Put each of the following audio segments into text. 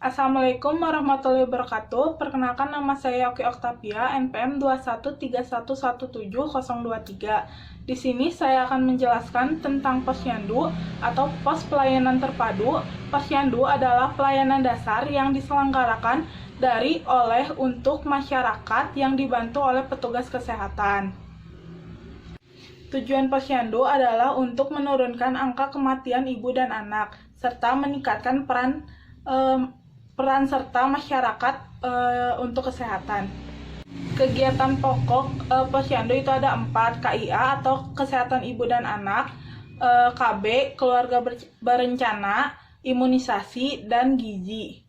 Assalamualaikum warahmatullahi wabarakatuh. Perkenalkan, nama saya Oki Oktavia, NPM 213117023. Di sini saya akan menjelaskan tentang Posyandu atau Pos Pelayanan Terpadu. Posyandu adalah pelayanan dasar yang diselenggarakan oleh untuk masyarakat yang dibantu oleh petugas kesehatan. Tujuan Posyandu adalah untuk menurunkan angka kematian ibu dan anak, serta meningkatkan peran serta masyarakat untuk kesehatan. Kegiatan pokok Posyandu itu ada 4, KIA atau Kesehatan Ibu dan Anak, KB, Keluarga Berencana, Imunisasi, dan Gizi.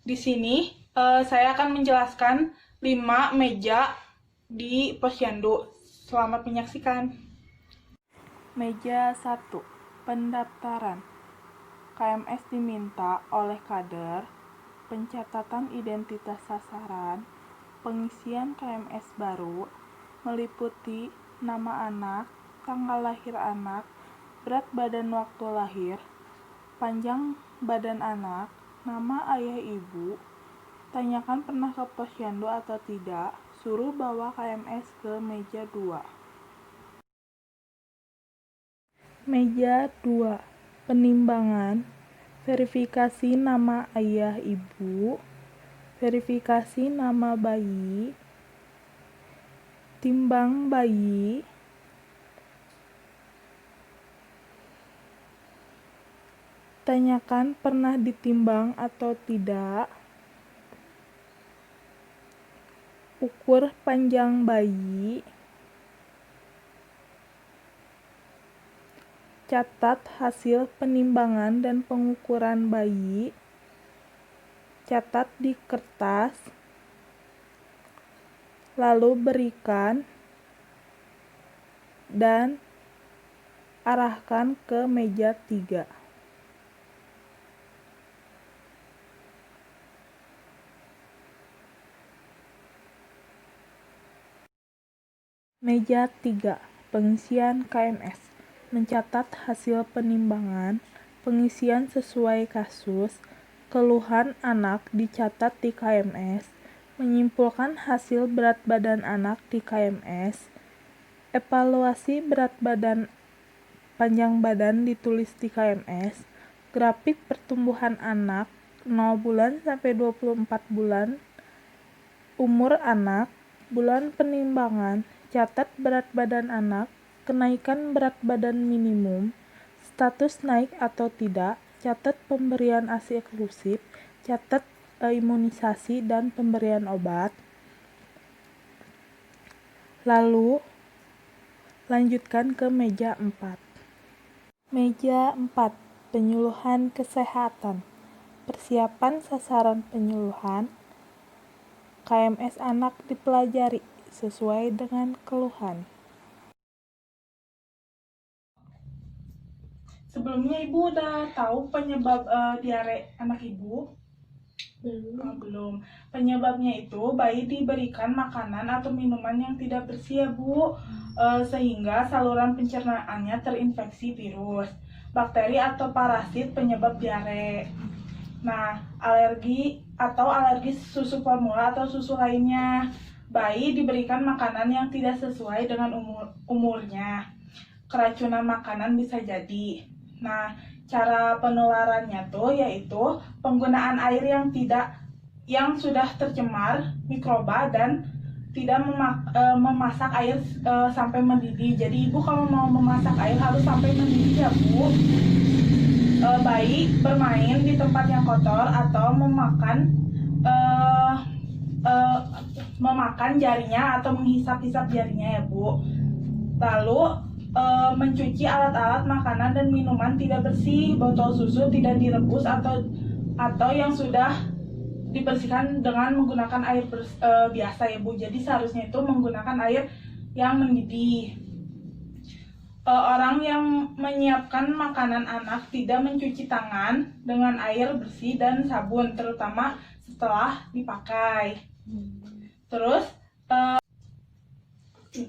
Di sini saya akan menjelaskan 5 meja di Posyandu. Selamat menyaksikan. Meja 1. Pendaftaran. KMS diminta oleh kader, pencatatan identitas sasaran, pengisian KMS baru, meliputi nama anak, tanggal lahir anak, berat badan waktu lahir, panjang badan anak, nama ayah ibu, tanyakan pernah ke Posyandu atau tidak, suruh bawa KMS ke meja 2. Meja 2. Penimbangan, verifikasi nama ayah ibu, verifikasi nama bayi, timbang bayi, tanyakan pernah ditimbang atau tidak, ukur panjang bayi, catat hasil penimbangan dan pengukuran bayi, catat di kertas, lalu berikan dan arahkan ke meja 3. Meja 3. Pengisian KMS. Mencatat hasil penimbangan, pengisian sesuai kasus, keluhan anak dicatat di KMS, menyimpulkan hasil berat badan anak di KMS, evaluasi berat badan panjang badan ditulis di KMS, grafik pertumbuhan anak 0 bulan sampai 24 bulan, umur anak, bulan penimbangan, catat berat badan anak, kenaikan berat badan minimum, status naik atau tidak, catat pemberian ASI eksklusif, catat imunisasi dan pemberian obat. Lalu lanjutkan ke meja 4. Meja 4. Penyuluhan kesehatan. Persiapan sasaran penyuluhan. KMS anak dipelajari sesuai dengan keluhan. Sebelumnya Ibu udah tahu penyebab diare anak Ibu? Belum. Penyebabnya itu bayi diberikan makanan atau minuman yang tidak bersih ya Bu, sehingga saluran pencernaannya terinfeksi virus, bakteri atau parasit penyebab diare. Nah, alergi susu formula atau susu lainnya. Bayi diberikan makanan yang tidak sesuai dengan umurnya. Keracunan makanan bisa jadi. Nah, cara penularannya tuh yaitu penggunaan air yang sudah tercemar mikroba dan tidak memasak air sampai mendidih. Jadi Ibu kalau mau memasak air harus sampai mendidih ya Bu. Bayi bermain di tempat yang kotor atau memakan jarinya atau menghisap-hisap jarinya ya Bu. Lalu mencuci alat-alat makanan dan minuman tidak bersih, botol susu tidak direbus atau yang sudah dibersihkan dengan menggunakan air biasa ya Bu. Jadi seharusnya itu menggunakan air yang mendidih. Orang yang menyiapkan makanan anak tidak mencuci tangan dengan air bersih dan sabun, terutama setelah dipakai. Terus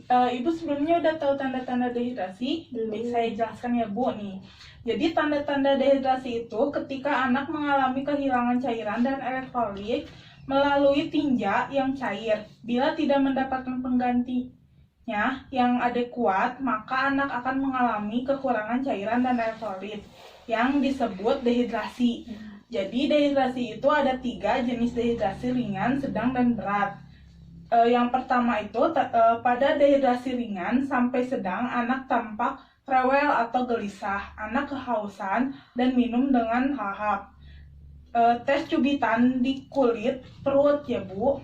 Ibu sebelumnya udah tahu tanda-tanda dehidrasi? Baik, saya jelaskan ya Bu nih. Jadi tanda-tanda dehidrasi itu ketika anak mengalami kehilangan cairan dan elektrolit melalui tinja yang cair. Bila tidak mendapatkan penggantinya yang adekuat, maka anak akan mengalami kekurangan cairan dan elektrolit yang disebut dehidrasi. Jadi dehidrasi itu ada 3 jenis dehidrasi: ringan, sedang, dan berat. Yang pertama itu pada dehidrasi ringan sampai sedang, anak tampak rewel atau gelisah, anak kehausan dan minum dengan lahap. Tes cubitan di kulit perut ya Bu,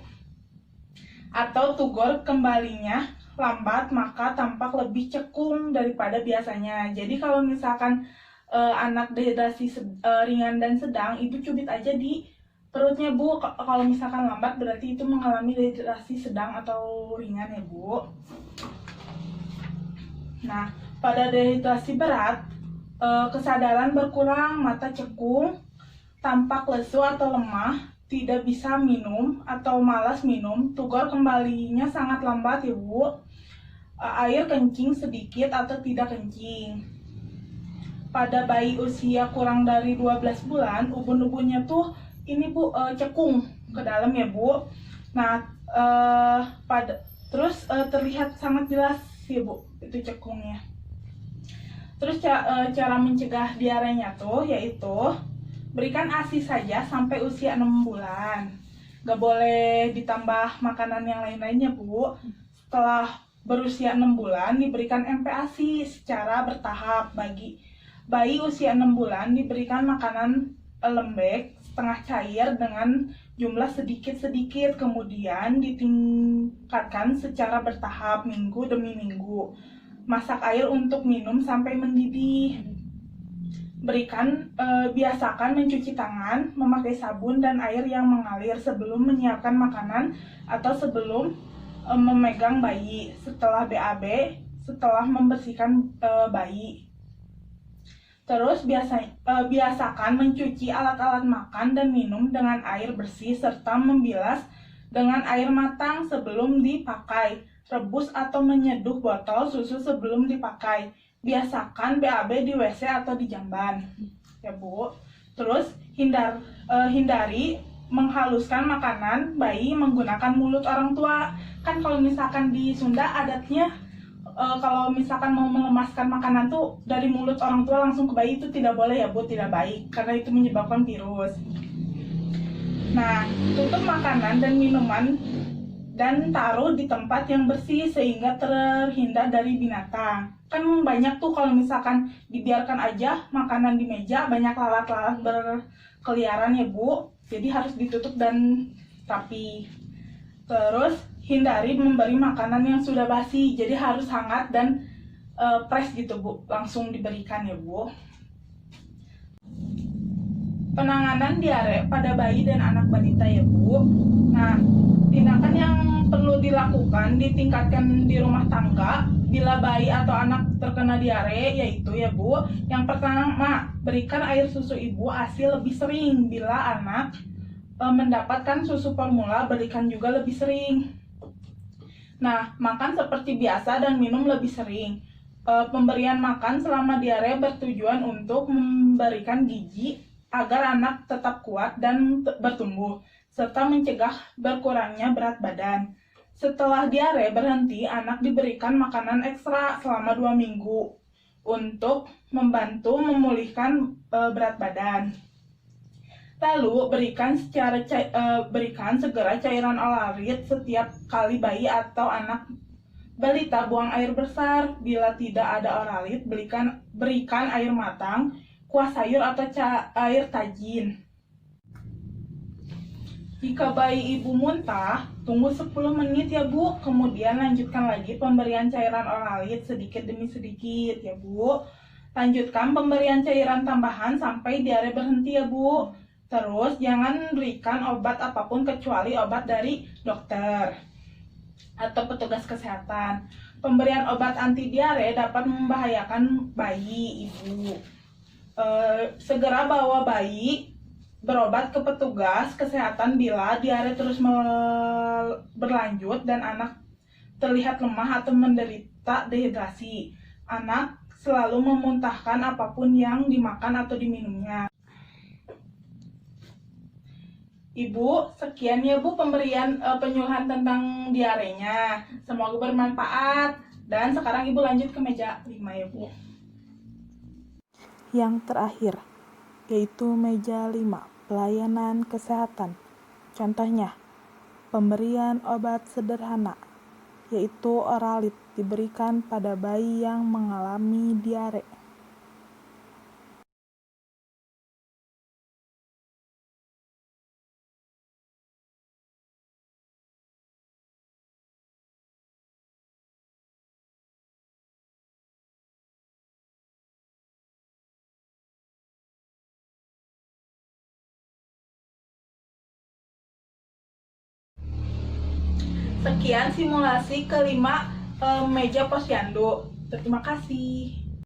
atau tugor kembalinya lambat, maka tampak lebih cekung daripada biasanya. Jadi kalau misalkan anak dehidrasi ringan dan sedang, ibu cubit aja di perutnya Bu. Kalau misalkan lambat berarti itu mengalami dehidrasi sedang atau ringan ya Bu. Nah, pada dehidrasi berat, kesadaran berkurang, mata cekung, tampak lesu atau lemah, tidak bisa minum atau malas minum, tugor kembalinya sangat lambat ya Bu. Air kencing sedikit atau tidak kencing. Pada bayi usia kurang dari 12 bulan, ubun-ubunnya tuh ini Bu cekung ke dalam ya Bu. Nah, terus terlihat sangat jelas ya Bu itu cekungnya. Terus cara mencegah diarenya tuh yaitu berikan ASI saja sampai usia 6 bulan. Gak boleh ditambah makanan yang lain-lainnya Bu. Setelah berusia 6 bulan diberikan MPASI secara bertahap. Bagi bayi usia 6 bulan diberikan makanan lembek setengah cair dengan jumlah sedikit-sedikit, kemudian ditingkatkan secara bertahap minggu demi minggu. Masak air untuk minum sampai mendidih. Biasakan mencuci tangan, memakai sabun dan air yang mengalir sebelum menyiapkan makanan atau sebelum memegang bayi, setelah BAB, setelah membersihkan bayi. Terus biasakan mencuci alat-alat makan dan minum dengan air bersih serta membilas dengan air matang sebelum dipakai. Rebus atau menyeduh botol susu sebelum dipakai. Biasakan BAB di WC atau di jamban. Ya Bu. Terus hindari menghaluskan makanan bayi menggunakan mulut orang tua. Kan kalau misalkan di Sunda adatnya kalau misalkan mau melemaskan makanan tuh dari mulut orang tua langsung ke bayi, itu tidak boleh ya Bu, tidak baik karena itu menyebabkan virus. Nah, tutup makanan dan minuman dan taruh di tempat yang bersih sehingga terhindar dari binatang. Kan banyak tuh kalau misalkan dibiarkan aja makanan di meja, banyak lalat-lalat berkeliaran ya Bu. Jadi harus ditutup dan rapi. Terus hindari memberi makanan yang sudah basi, jadi harus hangat dan fresh gitu Bu, langsung diberikan ya Bu. Penanganan diare pada bayi dan anak balita ya Bu. Nah, tindakan yang perlu dilakukan ditingkatkan di rumah tangga bila bayi atau anak terkena diare, yaitu ya Bu, yang pertama, berikan air susu ibu ASI lebih sering. Bila anak mendapatkan susu formula, berikan juga lebih sering. Nah, makan seperti biasa dan minum lebih sering. Pemberian makan selama diare bertujuan untuk memberikan gizi agar anak tetap kuat dan bertumbuh, serta mencegah berkurangnya berat badan. Setelah diare berhenti, anak diberikan makanan ekstra selama 2 minggu untuk membantu memulihkan berat badan. Lalu berikan segera cairan olarit setiap kali bayi atau anak balita buang air besar. Bila tidak ada oralit, berikan air matang, kuah sayur atau air tajin. Jika bayi ibu muntah, tunggu 10 menit ya Bu, kemudian lanjutkan lagi pemberian cairan oralit sedikit demi sedikit ya Bu. Lanjutkan pemberian cairan tambahan sampai diare berhenti ya Bu. Terus jangan berikan obat apapun kecuali obat dari dokter atau petugas kesehatan. Pemberian obat anti diare dapat membahayakan bayi ibu. Segera bawa bayi berobat ke petugas kesehatan bila diare terus berlanjut dan anak terlihat lemah atau menderita dehidrasi. Anak selalu memuntahkan apapun yang dimakan atau diminumnya. Ibu, sekian ya Bu pemberian penyuluhan tentang diarenya. Semoga bermanfaat. Dan sekarang Ibu lanjut ke meja 5 ya Bu. Yang terakhir, yaitu meja 5, pelayanan kesehatan. Contohnya, pemberian obat sederhana, yaitu oralit diberikan pada bayi yang mengalami diare. Sekian simulasi kelima meja posyandu. Terima kasih.